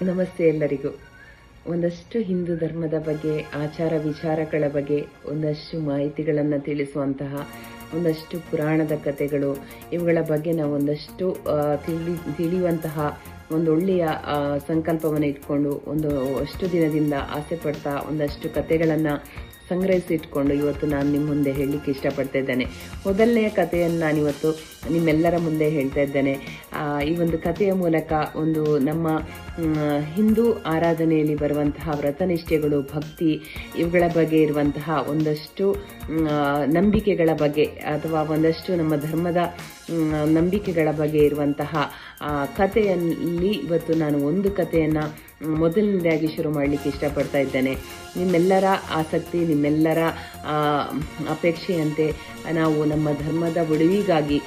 ನಮಸ್ತೆ ಎಲ್ಲರಿಗೂ. ಒಂದಷ್ಟು ಹಿಂದೂ ಧರ್ಮದ ಬಗ್ಗೆ, ಆಚಾರ ವಿಚಾರಗಳ ಬಗ್ಗೆ ಒಂದಷ್ಟು ಮಾಹಿತಿಗಳನ್ನು ತಿಳಿಸುವಂತಹ ಒಂದಷ್ಟು ಪುರಾಣದ ಕಥೆಗಳು, ಇವುಗಳ ಬಗ್ಗೆ ನಾವು ಒಂದಷ್ಟು ತಿಳಿಯುವಂತಹ ಒಂದೊಳ್ಳೆಯ ಸಂಕಲ್ಪವನ್ನು ಇಟ್ಕೊಂಡು ಅಷ್ಟು ದಿನದಿಂದ ಆಸೆ ಪಡ್ತಾ ಒಂದಷ್ಟು ಕಥೆಗಳನ್ನು ಸಂಗ್ರಹಿಸಿಟ್ಕೊಂಡು ಇವತ್ತು ನಾನು ನಿಮ್ಮ ಮುಂದೆ ಹೇಳಲಿಕ್ಕೆ ಇಷ್ಟಪಡ್ತಾ ಇದ್ದೇನೆ. ಮೊದಲನೆಯ ಕಥೆಯನ್ನು ನಾನಿವತ್ತು ನಿಮ್ಮೆಲ್ಲರ ಮುಂದೆ ಹೇಳ್ತಾ ಇದ್ದೇನೆ. ಈ ಒಂದು ಕಥೆಯ ಮೂಲಕ ನಮ್ಮ ಹಿಂದೂ ಆರಾಧನೆಯಲ್ಲಿ ಬರುವಂತಹ ವ್ರತನಿಷ್ಠೆಗಳು, ಭಕ್ತಿ, ಇವುಗಳ ಬಗ್ಗೆ ಇರುವಂತಹ ಒಂದಷ್ಟು ನಂಬಿಕೆಗಳ ಬಗ್ಗೆ ಅಥವಾ ಒಂದಷ್ಟು ನಮ್ಮ ಧರ್ಮದ ನಂಬಿಕೆಗಳ ಬಗ್ಗೆ ಇರುವಂತಹ ಕಥೆಯಲ್ಲಿ ಇವತ್ತು ನಾನು ಒಂದು ಕಥೆಯನ್ನು ಮೊದಲನೇದಾಗಿ ಶುರು ಮಾಡಲಿಕ್ಕೆ ಇಷ್ಟಪಡ್ತಾ ಇದ್ದೇನೆ. ನಿಮ್ಮೆಲ್ಲರ ಆಸಕ್ತಿ, ನಿಮ್ಮೆಲ್ಲರ ಅಪೇಕ್ಷೆಯಂತೆ ನಾವು ನಮ್ಮ ಧರ್ಮದ ಉಳಿವಿಗಾಗಿ,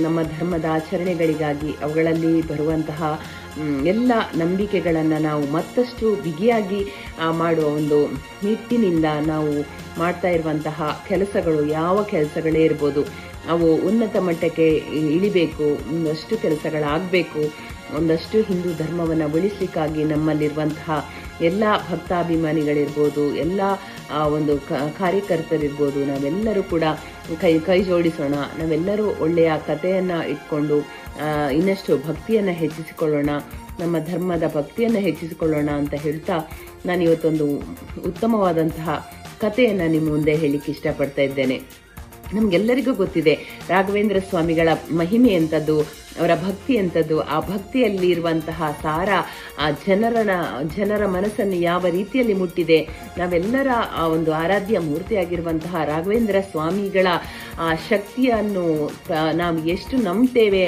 ನಮ್ಮ ಧರ್ಮದ ಆಚರಣೆಗಳಿಗಾಗಿ, ಅವುಗಳಲ್ಲಿ ಬರುವಂತಹ ಎಲ್ಲ ನಂಬಿಕೆಗಳನ್ನು ನಾವು ಮತ್ತಷ್ಟು ಬಿಗಿಯಾಗಿ ಮಾಡುವ ಒಂದು ನಿಟ್ಟಿನಿಂದ ನಾವು ಮಾಡ್ತಾ ಇರುವಂತಹ ಕೆಲಸಗಳು, ಯಾವ ಕೆಲಸಗಳೇ ಇರ್ಬೋದು, ಅವು ಉನ್ನತ ಮಟ್ಟಕ್ಕೆ ಇಳಿಬೇಕು, ಒಂದಷ್ಟು ಕೆಲಸಗಳಾಗಬೇಕು. ಒಂದಷ್ಟು ಹಿಂದೂ ಧರ್ಮವನ್ನು ಉಳಿಸಲಿಕ್ಕಾಗಿ ನಮ್ಮಲ್ಲಿರುವಂತಹ ಎಲ್ಲ ಭಕ್ತಾಭಿಮಾನಿಗಳಿರ್ಬೋದು, ಎಲ್ಲ ಒಂದು ಕಾರ್ಯಕರ್ತರಿರ್ಬೋದು, ನಾವೆಲ್ಲರೂ ಕೂಡ ಕೈ ಜೋಡಿಸೋಣ. ನಾವೆಲ್ಲರೂ ಒಳ್ಳೆಯ ಕಥೆಯನ್ನು ಇಟ್ಕೊಂಡು ಇನ್ನಷ್ಟು ಭಕ್ತಿಯನ್ನು ಹೆಚ್ಚಿಸಿಕೊಳ್ಳೋಣ, ನಮ್ಮ ಧರ್ಮದ ಭಕ್ತಿಯನ್ನು ಹೆಚ್ಚಿಸಿಕೊಳ್ಳೋಣ ಅಂತ ಹೇಳ್ತಾ ನಾನು ಇವತ್ತೊಂದು ಉತ್ತಮವಾದಂತಹ ಕಥೆಯನ್ನು ನಿಮ್ಮ ಮುಂದೆ ಹೇಳಲಿಕ್ಕೆ ಇಷ್ಟಪಡ್ತಾ ಇದ್ದೇನೆ. ನಮಗೆಲ್ಲರಿಗೂ ಗೊತ್ತಿದೆ ರಾಘವೇಂದ್ರ ಸ್ವಾಮಿಗಳ ಮಹಿಮೆ ಎಂಥದ್ದು, ಅವರ ಭಕ್ತಿ ಎಂಥದ್ದು, ಆ ಭಕ್ತಿಯಲ್ಲಿ ಇರುವಂತಹ ಸಾರ ಆ ಜನರ ಮನಸ್ಸನ್ನು ಯಾವ ರೀತಿಯಲ್ಲಿ ಮುಟ್ಟಿದೆ. ನಾವೆಲ್ಲರ ಆ ಒಂದು ಆರಾಧ್ಯ ಮೂರ್ತಿಯಾಗಿರುವಂತಹ ರಾಘವೇಂದ್ರ ಸ್ವಾಮಿಗಳ ಆ ಶಕ್ತಿಯನ್ನು ನಾವು ಎಷ್ಟು ನಂಬ್ತೇವೆ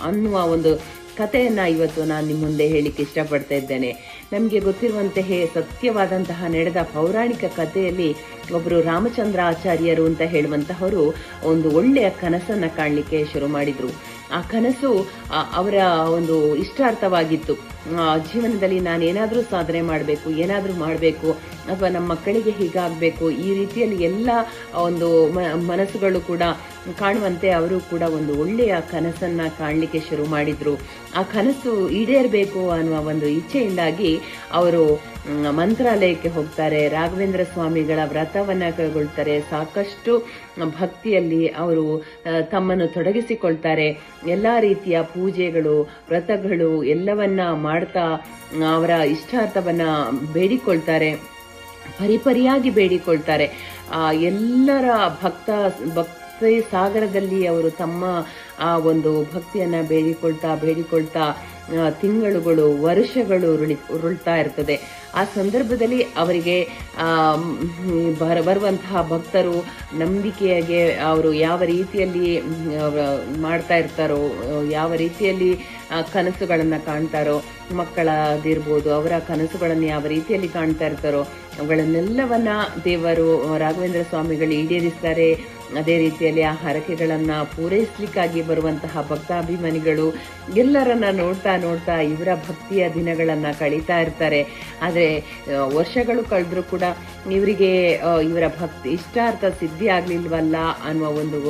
ಅನ್ನುವ ಒಂದು ಕಥೆಯನ್ನು ಇವತ್ತು ನಾನು ನಿಮ್ಮ ಮುಂದೆ ಹೇಳಲಿಕ್ಕೆ ಇಷ್ಟಪಡ್ತಾ ಇದ್ದೇನೆ. ನಮಗೆ ಗೊತ್ತಿರುವಂತೆಯೇ ಸತ್ಯವಾದಂತಹ ನಡೆದ ಪೌರಾಣಿಕ ಕಥೆಯಲ್ಲಿ ಒಬ್ಬರು ರಾಮಚಂದ್ರ ಆಚಾರ್ಯರು ಅಂತ ಹೇಳುವಂತಹವರು ಒಂದು ಒಳ್ಳೆಯ ಕನಸನ್ನು ಕಾಣಲಿಕ್ಕೆ ಶುರು ಮಾಡಿದ್ರು. ಆ ಕನಸು ಅವರ ಒಂದು ಇಷ್ಟಾರ್ಥವಾಗಿತ್ತು. ಜೀವನದಲ್ಲಿ ನಾನೇನಾದರೂ ಸಾಧನೆ ಮಾಡಬೇಕು, ಏನಾದರೂ ಮಾಡಬೇಕು, ಅಥವಾ ನಮ್ಮ ಮಕ್ಕಳಿಗೆ ಹೀಗಾಗಬೇಕು, ಈ ರೀತಿಯಲ್ಲಿ ಎಲ್ಲ ಒಂದು ಮನಸ್ಸುಗಳು ಕೂಡ ಕಾಣುವಂತೆ ಅವರು ಕೂಡ ಒಂದು ಒಳ್ಳೆಯ ಕನಸನ್ನು ಕಾಣಲಿಕ್ಕೆ ಶುರು ಮಾಡಿದ್ರು. ಆ ಕನಸು ಈಡೇರಬೇಕು ಅನ್ನುವ ಒಂದು ಇಚ್ಛೆಯಿಂದಾಗಿ ಅವರು ಮಂತ್ರಾಲಯಕ್ಕೆ ಹೋಗ್ತಾರೆ, ರಾಘವೇಂದ್ರ ಸ್ವಾಮಿಗಳ ವ್ರತವನ್ನು ಕೈಗೊಳ್ತಾರೆ, ಸಾಕಷ್ಟು ಭಕ್ತಿಯಲ್ಲಿ ಅವರು ತಮ್ಮನ್ನು ತೊಡಗಿಸಿಕೊಳ್ತಾರೆ. ಎಲ್ಲ ರೀತಿಯ ಪೂಜೆಗಳು, ವ್ರತಗಳು ಎಲ್ಲವನ್ನ ಮಾಡ್ತಾ ಅವರ ಇಷ್ಟಾರ್ಥವನ್ನ ಬೇಡಿಕೊಳ್ತಾರೆ, ಪರಿಪರಿಯಾಗಿ ಬೇಡಿಕೊಳ್ತಾರೆ. ಎಲ್ಲರ ಭಕ್ತಿ ಸಾಗರದಲ್ಲಿ ಅವರು ತಮ್ಮ ಆ ಒಂದು ಭಕ್ತಿಯನ್ನ ಬೇಡಿಕೊಳ್ತಾ ತಿಂಗಳುಗಳು, ವರ್ಷಗಳು ಉರುಳ್ತಾ ಇರ್ತದೆ. ಆ ಸಂದರ್ಭದಲ್ಲಿ ಅವರಿಗೆ ಬರುವಂತಹ ಭಕ್ತರು ನಂಬಿಕೆಯಾಗೆ ಅವರು ಯಾವ ರೀತಿಯಲ್ಲಿ ಮಾಡ್ತಾ ಇರ್ತಾರೋ, ಯಾವ ರೀತಿಯಲ್ಲಿ ಕನಸುಗಳನ್ನು ಕಾಣ್ತಾರೋ, ಮಕ್ಕಳದಿರ್ಬೋದು, ಅವರ ಕನಸುಗಳನ್ನು ಯಾವ ರೀತಿಯಲ್ಲಿ ಕಾಣ್ತಾ ಇರ್ತಾರೋ ಅವುಗಳನ್ನೆಲ್ಲವನ್ನ ದೇವರು ರಾಘವೇಂದ್ರ ಸ್ವಾಮಿಗಳು ಈಡೇರಿಸ್ತಾರೆ. ಅದೇ ರೀತಿಯಲ್ಲಿ ಆ ಹರಕೆಗಳನ್ನು ಪೂರೈಸಲಿಕ್ಕಾಗಿ ಬರುವಂತಹ ಭಕ್ತಾಭಿಮಾನಿಗಳು ಎಲ್ಲರನ್ನ ನೋಡ್ತಾ ಇವರ ಭಕ್ತಿಯ ದಿನಗಳನ್ನು ಕಳೀತಾ ಇರ್ತಾರೆ. ಆದರೆ ವರ್ಷಗಳು ಕಳೆದ್ರೂ ಕೂಡ ಇವರಿಗೆ ಇವರ ಭಕ್ತಿ ಇಷ್ಟಾರ್ಥ ಸಿದ್ಧಿ ಆಗ್ಲಿಲ್ವಲ್ಲ ಅನ್ನುವ ಒಂದು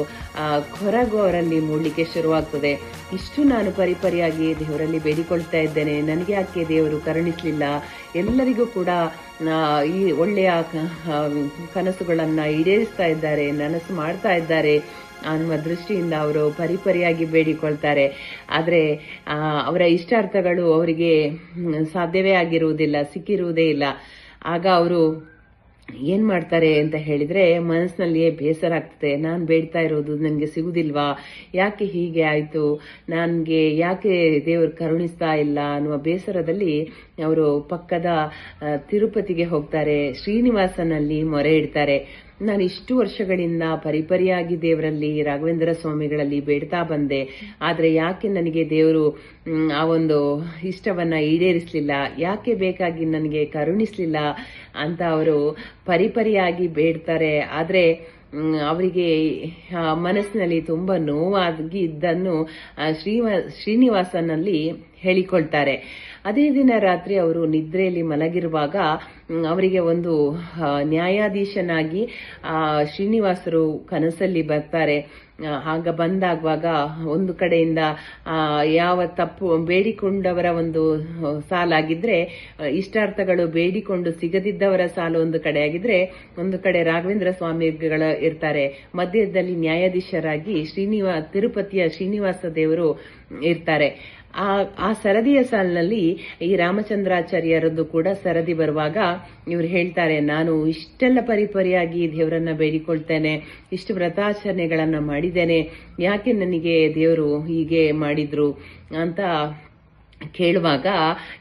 ಕೊರಗು ಅವರಲ್ಲಿ ಮೂಡಲಿಕ್ಕೆ ಶುರುವಾಗ್ತದೆ. ಇಷ್ಟು ನಾನು ಪರಿಪರಿಯಾಗಿ ದೇವರಲ್ಲಿ ಬೇಡಿಕೊಳ್ತಾ ಇದ್ದೇನೆ, ನನಗೆ ಯಾಕೆ ದೇವರು ಕರುಣಿಸಲಿಲ್ಲ, ಎಲ್ಲರಿಗೂ ಕೂಡ ಈ ಒಳ್ಳೆಯ ಕನಸುಗಳನ್ನು ಈಡೇರಿಸ್ತಾ ಇದ್ದಾರೆ, ನನಸು ಮಾಡ್ತಾ ಇದ್ದಾರೆ ಅನ್ನುವ ದೃಷ್ಟಿಯಿಂದ ಅವರು ಪರಿಪರಿಯಾಗಿ ಬೇಡಿಕೊಳ್ತಾರೆ. ಆದರೆ ಅವರ ಇಷ್ಟಾರ್ಥಗಳು ಅವರಿಗೆ ಸಾಧ್ಯವೇ ಆಗಿರುವುದಿಲ್ಲ, ಸಿಕ್ಕಿರುವುದೇ ಇಲ್ಲ. ಆಗ ಅವರು ಏನ್ ಮಾಡ್ತಾರೆ ಅಂತ ಹೇಳಿದ್ರೆ, ಮನಸ್ಸಿನಲ್ಲಿಯೇ ಬೇಸರ ಆಗ್ತದೆ. ನಾನು ಬೇಡ್ತಾ ಇರೋದು ನನಗೆ ಸಿಗುದಿಲ್ವಾ, ಯಾಕೆ ಹೀಗೆ ಆಯ್ತು, ನನಗೆ ಯಾಕೆ ದೇವರು ಕರುಣಿಸ್ತಾ ಇಲ್ಲ ಅನ್ನುವ ಬೇಸರದಲ್ಲಿ ಅವರು ಪಕ್ಕದ ತಿರುಪತಿಗೆ ಹೋಗ್ತಾರೆ, ಶ್ರೀನಿವಾಸನಲ್ಲಿ ಮೊರೆ ಇಡ್ತಾರೆ. ನಾನು ಇಷ್ಟು ವರ್ಷಗಳಿಂದ ಪರಿಪರಿಯಾಗಿ ದೇವರಲ್ಲಿ, ರಾಘವೇಂದ್ರ ಸ್ವಾಮಿಗಳಲ್ಲಿ ಬೇಡ್ತಾ ಬಂದೆ, ಆದರೆ ಯಾಕೆ ನನಗೆ ದೇವರು ಆ ಒಂದು ಇಷ್ಟವನ್ನ ಈಡೇರಿಸಲಿಲ್ಲ, ಯಾಕೆ ಬೇಕಾಗಿ ನನಗೆ ಕರುಣಿಸಲಿಲ್ಲ ಅಂತ ಅವರು ಪರಿಪರಿಯಾಗಿ ಬೇಡ್ತಾರೆ. ಆದರೆ ಅವರಿಗೆ ಮನಸ್ಸಿನಲ್ಲಿ ತುಂಬಾ ನೋವಾಗಿ ಇದ್ದನ್ನು ಶ್ರೀನಿವಾಸನಲ್ಲಿ ಹೇಳಿಕೊಳ್ತಾರೆ. ಅದೇ ದಿನ ರಾತ್ರಿ ಅವರು ನಿದ್ರೆಯಲ್ಲಿ ಮಲಗಿರುವಾಗ ಅವರಿಗೆ ಒಂದು ನ್ಯಾಯಾಧೀಶನಾಗಿ ಶ್ರೀನಿವಾಸರು ಕನಸಲ್ಲಿ ಬರ್ತಾರೆ. ಆಗ ಬಂದಾಗುವಾಗ ಒಂದು ಕಡೆಯಿಂದ ಯಾವ ತಪ್ಪು ಬೇಡಿಕೊಂಡವರ ಒಂದು ಸಾಲಾಗಿದ್ರೆ, ಇಷ್ಟಾರ್ಥಗಳು ಬೇಡಿಕೊಂಡು ಸಿಗದಿದ್ದವರ ಸಾಲು ಒಂದು ಕಡೆ ಆಗಿದ್ರೆ, ಒಂದು ಕಡೆ ರಾಘವೇಂದ್ರ ಸ್ವಾಮಿಗಳು ಇರ್ತಾರೆ. ಮಧ್ಯದಲ್ಲಿ ನ್ಯಾಯಾಧೀಶರಾಗಿ ತಿರುಪತಿಯ ಶ್ರೀನಿವಾಸ ದೇವರು ಇರ್ತಾರೆ. ಆ ಸರದಿಯ ಸಾಲಿನಲ್ಲಿ ಈ ರಾಮಚಂದ್ರಾಚಾರ್ಯರದ್ದು ಕೂಡ ಸರದಿ ಬರುವಾಗ ಇವ್ರು ಹೇಳ್ತಾರೆ, ನಾನು ಇಷ್ಟೆಲ್ಲ ಪರಿಪರಿಯಾಗಿ ದೇವರನ್ನ ಬೇಡಿಕೊಳ್ತೇನೆ, ಇಷ್ಟು ವ್ರತಾಚರಣೆಗಳನ್ನ ಮಾಡಿದ್ದೇನೆ, ಯಾಕೆ ನನಗೆ ದೇವರು ಹೀಗೆ ಮಾಡಿದ್ರು ಅಂತ ಕೇಳುವಾಗ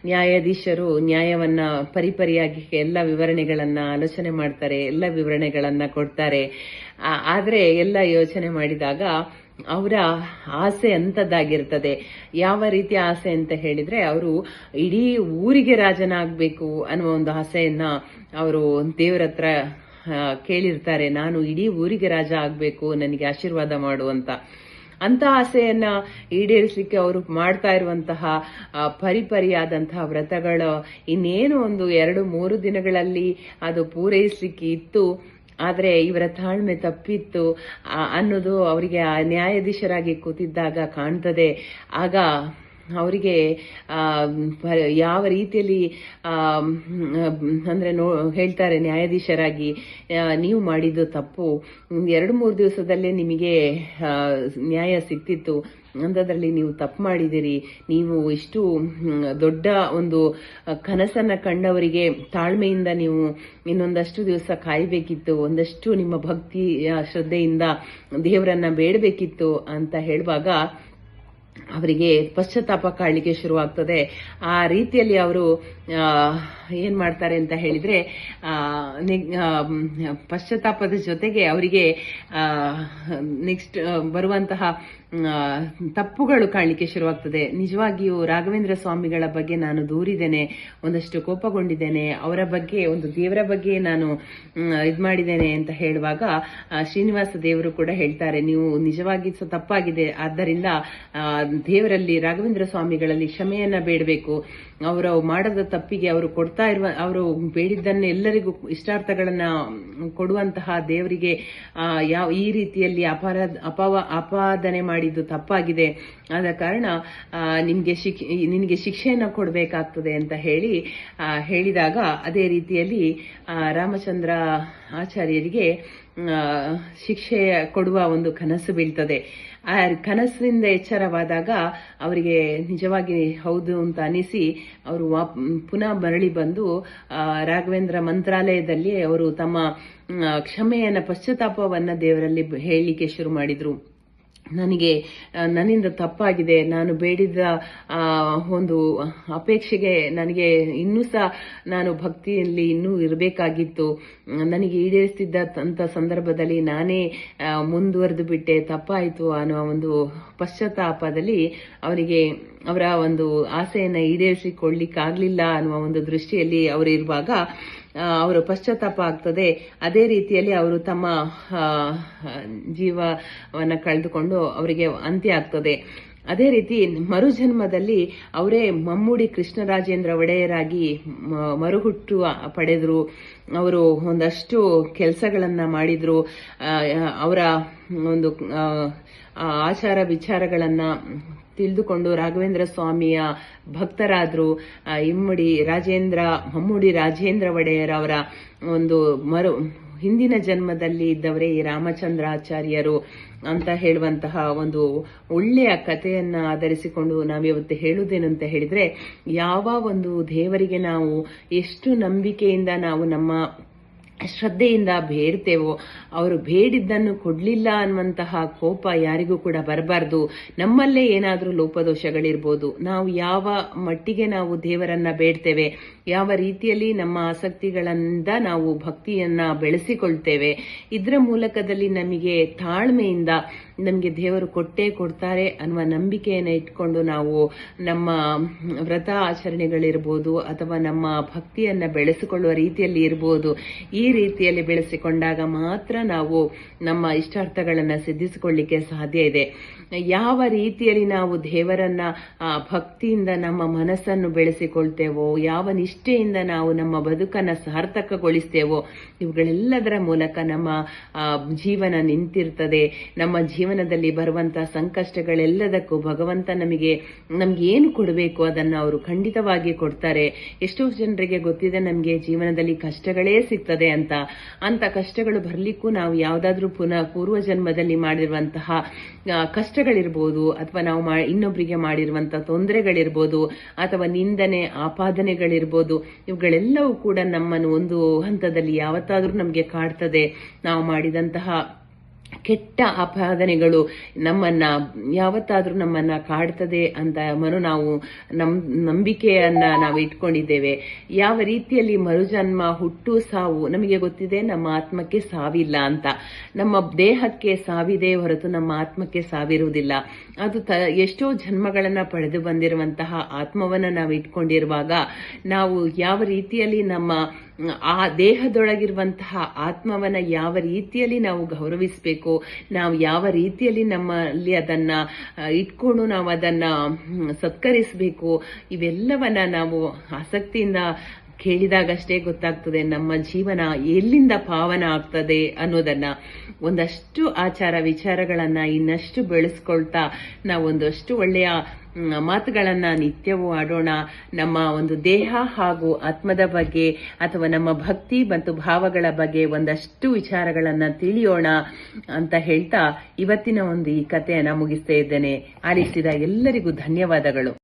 ನ್ಯಾಯಾಧೀಶರು ನ್ಯಾಯವನ್ನ ಪರಿಪರಿಯಾಗಿ ಎಲ್ಲ ವಿವರಣೆಗಳನ್ನ ಆಲೋಚನೆ ಮಾಡ್ತಾರೆ, ಎಲ್ಲ ವಿವರಣೆಗಳನ್ನ ಕೊಡ್ತಾರೆ. ಆದ್ರೆ ಎಲ್ಲ ಯೋಚನೆ ಮಾಡಿದಾಗ ಅವರ ಆಸೆ ಅಂತದ್ದಾಗಿರ್ತದೆ. ಯಾವ ರೀತಿಯ ಆಸೆ ಅಂತ ಹೇಳಿದ್ರೆ, ಅವರು ಇಡೀ ಊರಿಗೆ ರಾಜನಾಗಬೇಕು ಅನ್ನುವ ಒಂದು ಆಸೆಯನ್ನ ಅವರು ದೇವರ ಹತ್ರ ಕೇಳಿರ್ತಾರೆ. ನಾನು ಇಡೀ ಊರಿಗೆ ರಾಜ ಆಗ್ಬೇಕು, ನನಗೆ ಆಶೀರ್ವಾದ ಮಾಡುವಂತ ಅಂತ ಆಸೆಯನ್ನ ಈಡೇರಿಸಲಿಕ್ಕೆ ಅವರು ಮಾಡ್ತಾ ಇರುವಂತಹ ಪರಿಪರಿಯಾದಂತಹ ವ್ರತಗಳು ಇನ್ನೇನು ಒಂದು 2-3 ದಿನಗಳಲ್ಲಿ ಅದು ಪೂರೈಸಲಿಕ್ಕೆ ಇತ್ತು. ಆದ್ರೆ ಇವರ ತಾಳ್ಮೆ ತಪ್ಪಿತ್ತು ಅನ್ನೋದು ಅವರಿಗೆ ನ್ಯಾಯಾಧೀಶರಾಗಿ ಕೂತಿದ್ದಾಗ ಕಾಣ್ತದೆ. ಆಗ ಅವರಿಗೆ ಯಾವ ರೀತಿಯಲ್ಲಿ ಅಂದ್ರೆ ಹೇಳ್ತಾರೆ ನ್ಯಾಯಾಧೀಶರಾಗಿ, ನೀವು ಮಾಡಿದ್ದು ತಪ್ಪು, 2-3 ದಿವಸದಲ್ಲೇ ನಿಮಗೆ ನ್ಯಾಯ ಸಿಕ್ತಿತ್ತು, ಅಂಥದ್ರಲ್ಲಿ ನೀವು ತಪ್ಪು ಮಾಡಿದಿರಿ. ನೀವು ಇಷ್ಟು ದೊಡ್ಡ ಒಂದು ಕನಸನ್ನ ಕಂಡವರಿಗೆ ತಾಳ್ಮೆಯಿಂದ ನೀವು ಇನ್ನೊಂದಷ್ಟು ದಿವಸ ಕಾಯಬೇಕಿತ್ತು, ಒಂದಷ್ಟು ನಿಮ್ಮ ಭಕ್ತಿ ಶ್ರದ್ಧೆಯಿಂದ ದೇವರನ್ನ ಬೇಡಬೇಕಿತ್ತು ಅಂತ ಹೇಳುವಾಗ ಅವರಿಗೆ ಪಶ್ಚಾತ್ತಾಪ ಕಾಣಲಿಕ್ಕೆ ಶುರುವಾಗ್ತದೆ. ಆ ರೀತಿಯಲ್ಲಿ ಅವರು ಏನ್ ಮಾಡ್ತಾರೆ ಅಂತ ಹೇಳಿದ್ರೆ, ಪಶ್ಚಾತ್ತಾಪದ ಜೊತೆಗೆ ಅವರಿಗೆ ನೆಕ್ಸ್ಟ್ ಬರುವಂತಹ ತಪ್ಪುಗಳು ಕಾಣಲಿಕ್ಕೆ ಶುರುವಾಗ್ತದೆ. ನಿಜವಾಗಿಯೂ ರಾಘವೇಂದ್ರ ಸ್ವಾಮಿಗಳ ಬಗ್ಗೆ ನಾನು ದೂರಿದ್ದೇನೆ, ಒಂದಷ್ಟು ಕೋಪಗೊಂಡಿದ್ದೇನೆ, ಅವರ ಬಗ್ಗೆ ಒಂದು ದೇವರ ಬಗ್ಗೆ ನಾನು ಮಾಡಿದ್ದೇನೆ ಅಂತ ಹೇಳುವಾಗ ಶ್ರೀನಿವಾಸ ದೇವರು ಕೂಡ ಹೇಳ್ತಾರೆ, ನೀವು ನಿಜವಾಗಿ ತಪ್ಪಾಗಿದೆ, ಆದ್ದರಿಂದ ದೇವರಲ್ಲಿ ರಾಘವೇಂದ್ರ ಸ್ವಾಮಿಗಳಲ್ಲಿ ಕ್ಷಮೆಯನ್ನ ಬೇಡಬೇಕು. ಅವರು ಮಾಡದ ತಪ್ಪಿಗೆ ಅವರು ಅವರು ಬೇಡಿದ್ದನ್ನು ಎಲ್ಲರಿಗೂ ಇಷ್ಟಾರ್ಥಗಳನ್ನ ಕೊಡುವಂತಹ ದೇವರಿಗೆ ಈ ರೀತಿಯಲ್ಲಿ ಅಪಾದನೆ ಮಾಡಿದ್ದು ತಪ್ಪಾಗಿದೆ. ಆದ ಕಾರಣ ನಿನಗೆ ಶಿಕ್ಷೆಯನ್ನು ಕೊಡಬೇಕಾಗ್ತದೆ ಅಂತ ಹೇಳಿದಾಗ ಅದೇ ರೀತಿಯಲ್ಲಿ ರಾಮಚಂದ್ರ ಆಚಾರ್ಯರಿಗೆ ಶಿಕ್ಷೆ ಕೊಡುವ ಒಂದು ಕನಸು ಬೀಳ್ತದೆ. ಆ ಕನಸಿನಿಂದ ಎಚ್ಚರವಾದಾಗ ಅವರಿಗೆ ನಿಜವಾಗಿ ಹೌದು ಅಂತ ಅನಿಸಿ ಅವರು ಪುನಃ ಮರಳಿ ಬಂದು ರಾಘವೇಂದ್ರ ಮಂತ್ರಾಲಯದಲ್ಲಿ ಅವರು ತಮ್ಮ ಕ್ಷಮೆಯನ್ನ ಪಶ್ಚಾತ್ತಾಪವನ್ನ ದೇವರಲ್ಲಿ ಹೇಳಲಿಕ್ಕೆ ಶುರು ಮಾಡಿದ್ರು. ನನ್ನಿಂದ ತಪ್ಪಾಗಿದೆ, ನಾನು ಬೇಡಿದ ಒಂದು ಅಪೇಕ್ಷೆಗೆ ನನಗೆ ನಾನು ಭಕ್ತಿಯಲ್ಲಿ ಇನ್ನೂ ಇರಬೇಕಾಗಿತ್ತು, ನನಗೆ ಈಡೇರಿಸ್ತಿದ್ದಂಥ ಸಂದರ್ಭದಲ್ಲಿ ನಾನೇ ಮುಂದುವರೆದು ಬಿಟ್ಟೆ, ತಪ್ಪಾಯಿತು ಅನ್ನುವ ಒಂದು ಪಶ್ಚಾತ್ತಾಪದಲ್ಲಿ ಅವರ ಒಂದು ಆಸೆಯನ್ನ ಈಡೇರಿಸಿಕೊಳ್ಳಿಕ್ಕಾಗ್ಲಿಲ್ಲ ಅನ್ನುವ ಒಂದು ದೃಷ್ಟಿಯಲ್ಲಿ ಅವರು ಇರುವಾಗ ಅವರು ಪಶ್ಚಾತ್ತಾಪ ಆಗ್ತದೆ. ಅದೇ ರೀತಿಯಲ್ಲಿ ಅವರು ತಮ್ಮ ಜೀವವನ್ನ ಕಳೆದುಕೊಂಡು ಅವರಿಗೆ ಅಂತ್ಯ ಆಗ್ತದೆ. ಅದೇ ರೀತಿ ಮರುಜನ್ಮದಲ್ಲಿ ಅವರೇ ಮಮ್ಮೂಡಿ ಕೃಷ್ಣರಾಜೇಂದ್ರ ಒಡೆಯರಾಗಿ ಮರುಹುಟ್ಟು ಪಡೆದ್ರು. ಅವರು ಒಂದಷ್ಟು ಕೆಲಸಗಳನ್ನ ಮಾಡಿದ್ರು. ಅವರ ಒಂದು ಆಚಾರ ವಿಚಾರಗಳನ್ನ ತಿಳಿದುಕೊಂಡು ರಾಘವೇಂದ್ರ ಸ್ವಾಮಿಯ ಭಕ್ತರಾದ್ರು. ಮಮ್ಮೂಡಿ ರಾಜೇಂದ್ರ ಒಡೆಯರ್ ಅವರ ಒಂದು ಹಿಂದಿನ ಜನ್ಮದಲ್ಲಿ ಇದ್ದವರೇ ಈ ರಾಮಚಂದ್ರಾಚಾರ್ಯರು ಅಂತ ಹೇಳುವಂತಹ ಒಂದು ಒಳ್ಳೆಯ ಕಥೆಯನ್ನ ಆಧರಿಸಿಕೊಂಡು ನಾವಿವತ್ತು ಹೇಳುವುದೇನಂತ ಹೇಳಿದ್ರೆ, ಯಾವ ಒಂದು ದೇವರಿಗೆ ನಾವು ಎಷ್ಟು ನಂಬಿಕೆಯಿಂದ ನಾವು ನಮ್ಮ ಶ್ರದ್ಧೆಯಿಂದ ಬೇಡ್ತೇವೋ ಅವರು ಬೇಡಿದ್ದನ್ನು ಕೊಡ್ಲಿಲ್ಲ ಅನ್ನುವಂತಹ ಕೋಪ ಯಾರಿಗೂ ಕೂಡ ಬರಬಾರ್ದು. ನಮ್ಮಲ್ಲೇ ಏನಾದರೂ ಲೋಪದೋಷಗಳಿರ್ಬೋದು. ನಾವು ಯಾವ ಮಟ್ಟಿಗೆ ನಾವು ದೇವರನ್ನ ಬೇಡ್ತೇವೆ, ಯಾವ ರೀತಿಯಲ್ಲಿ ನಮ್ಮ ಆಸಕ್ತಿಗಳಿಂದ ನಾವು ಭಕ್ತಿಯನ್ನ ಬೆಳೆಸಿಕೊಳ್ತೇವೆ, ಇದರ ಮೂಲಕದಲ್ಲಿ ನಮಗೆ ತಾಳ್ಮೆಯಿಂದ ನಮಗೆ ದೇವರು ಕೊಟ್ಟೇ ಕೊಡ್ತಾರೆ ಅನ್ನುವ ನಂಬಿಕೆಯನ್ನು ಇಟ್ಕೊಂಡು ನಾವು ನಮ್ಮ ವ್ರತ ಆಚರಣೆಗಳಿರ್ಬೋದು ಅಥವಾ ನಮ್ಮ ಭಕ್ತಿಯನ್ನ ಬೆಳೆಸಿಕೊಳ್ಳುವ ರೀತಿಯಲ್ಲಿ ಇರ್ಬೋದು, ಈ ರೀತಿಯಲ್ಲಿ ಬೆಳೆಸಿಕೊಂಡಾಗ ಮಾತ್ರ ನಾವು ನಮ್ಮ ಇಷ್ಟಾರ್ಥಗಳನ್ನು ಸಿದ್ಧಿಸಿಕೊಳ್ಳಿಕ್ಕೆ ಸಾಧ್ಯ ಇದೆ. ಯಾವ ರೀತಿಯಲ್ಲಿ ನಾವು ದೇವರನ್ನ ಭಕ್ತಿಯಿಂದ ನಮ್ಮ ಮನಸ್ಸನ್ನು ಬೆಳೆಸಿಕೊಳ್ತೇವೋ, ಯಾವ ನಿಷ್ಠೆಯಿಂದ ನಾವು ನಮ್ಮ ಬದುಕನ್ನು ಸಾರ್ಥಕಗೊಳಿಸ್ತೇವೋ, ಇವುಗಳೆಲ್ಲದರ ಮೂಲಕ ನಮ್ಮ ಜೀವನ ನಿಂತಿರ್ತದೆ. ನಮ್ಮ ಜೀವನದಲ್ಲಿ ಬರುವಂತಹ ಸಂಕಷ್ಟಗಳೆಲ್ಲದಕ್ಕೂ ಭಗವಂತ ನಮಗೆ ಏನು ಕೊಡಬೇಕು ಅದನ್ನು ಅವರು ಖಂಡಿತವಾಗಿ ಕೊಡ್ತಾರೆ. ಎಷ್ಟೋ ಜನರಿಗೆ ಗೊತ್ತಿದೆ ನಮಗೆ ಜೀವನದಲ್ಲಿ ಕಷ್ಟಗಳೇ ಸಿಗ್ತದೆ ಅಂತ ಕಷ್ಟಗಳು ಬರ್ಲಿಕ್ಕೂ ನಾವು ಯಾವ್ದಾದ್ರೂ ಪೂರ್ವ ಜನ್ಮದಲ್ಲಿ ಮಾಡಿರುವಂತಹ ಕಷ್ಟಗಳಿರ್ಬೋದು, ಅಥವಾ ನಾವು ಇನ್ನೊಬ್ಬರಿಗೆ ಮಾಡಿರುವಂತಹ ತೊಂದರೆಗಳಿರ್ಬೋದು, ಅಥವಾ ನಿಂದನೆ ಆಪಾದನೆಗಳಿರ್ಬೋದು, ಇವುಗಳೆಲ್ಲವೂ ಕೂಡ ನಮ್ಮನ್ನು ಒಂದು ಹಂತದಲ್ಲಿ ಯಾವತ್ತಾದ್ರೂ ನಮಗೆ ಕಾಡ್ತದೆ. ನಾವು ಮಾಡಿದಂತಹ ಕೆಟ್ಟ ಆಪಾದನೆಗಳು ಯಾವತ್ತಾದ್ರೂ ನಮ್ಮನ್ನ ಕಾಡ್ತದೆ ಅಂತ ನಾವು ನಂಬಿಕೆಯನ್ನ ನಾವು ಇಟ್ಕೊಂಡಿದ್ದೇವೆ. ಯಾವ ರೀತಿಯಲ್ಲಿ ಮರುಜನ್ಮ, ಹುಟ್ಟು, ಸಾವು, ನಮಗೆ ಗೊತ್ತಿದೆ ನಮ್ಮ ಆತ್ಮಕ್ಕೆ ಸಾವಿಲ್ಲ ಅಂತ. ನಮ್ಮ ದೇಹಕ್ಕೆ ಸಾವಿದೆ ಹೊರತು ನಮ್ಮ ಆತ್ಮಕ್ಕೆ ಸಾವಿರುವುದಿಲ್ಲ. ಅದು ಎಷ್ಟೋ ಜನ್ಮಗಳನ್ನ ಪಡೆದು ಬಂದಿರುವಂತಹ ಆತ್ಮವನ್ನ ನಾವು ಇಟ್ಕೊಂಡಿರುವಾಗ ನಾವು ಯಾವ ರೀತಿಯಲ್ಲಿ ನಮ್ಮ ಆ ದೇಹದೊಳಗಿರುವಂತಹ ಆತ್ಮವನ್ನ ಯಾವ ರೀತಿಯಲ್ಲಿ ನಾವು ಗೌರವಿಸಬೇಕು, ನಾವು ಯಾವ ರೀತಿಯಲ್ಲಿ ನಮ್ಮಲ್ಲಿ ಅದನ್ನ ಇಟ್ಕೊಂಡು ನಾವು ಅದನ್ನ ಸತ್ಕರಿಸಬೇಕು, ಇವೆಲ್ಲವನ್ನ ನಾವು ಆಸಕ್ತಿಯಿಂದ ಕೇಳಿದಾಗಷ್ಟೇ ಗೊತ್ತಾಗ್ತದೆ ನಮ್ಮ ಜೀವನ ಎಲ್ಲಿಂದ ಪಾವನ ಆಗ್ತದೆ ಅನ್ನೋದನ್ನ. ಒಂದಷ್ಟು ಆಚಾರ ವಿಚಾರಗಳನ್ನ ಇನ್ನಷ್ಟು ಬೆಳೆಸ್ಕೊಳ್ತಾ ನಾವು ಒಂದಷ್ಟು ಒಳ್ಳೆಯ ಮಾತುಗಳನ್ನ ನಿತ್ಯವೂ ಆಡೋಣ. ನಮ್ಮ ಒಂದು ದೇಹ ಹಾಗೂ ಆತ್ಮದ ಬಗ್ಗೆ ಅಥವಾ ನಮ್ಮ ಭಕ್ತಿ ಮತ್ತು ಭಾವಗಳ ಬಗ್ಗೆ ಒಂದಷ್ಟು ವಿಚಾರಗಳನ್ನ ತಿಳಿಯೋಣ ಅಂತ ಹೇಳ್ತಾ ಇವತ್ತಿನ ಈ ಕಥೆಯನ್ನ ಮುಗಿಸ್ತಾ ಇದ್ದೇನೆ. ಆಲಿಸಿದ ಎಲ್ಲರಿಗೂ ಧನ್ಯವಾದಗಳು.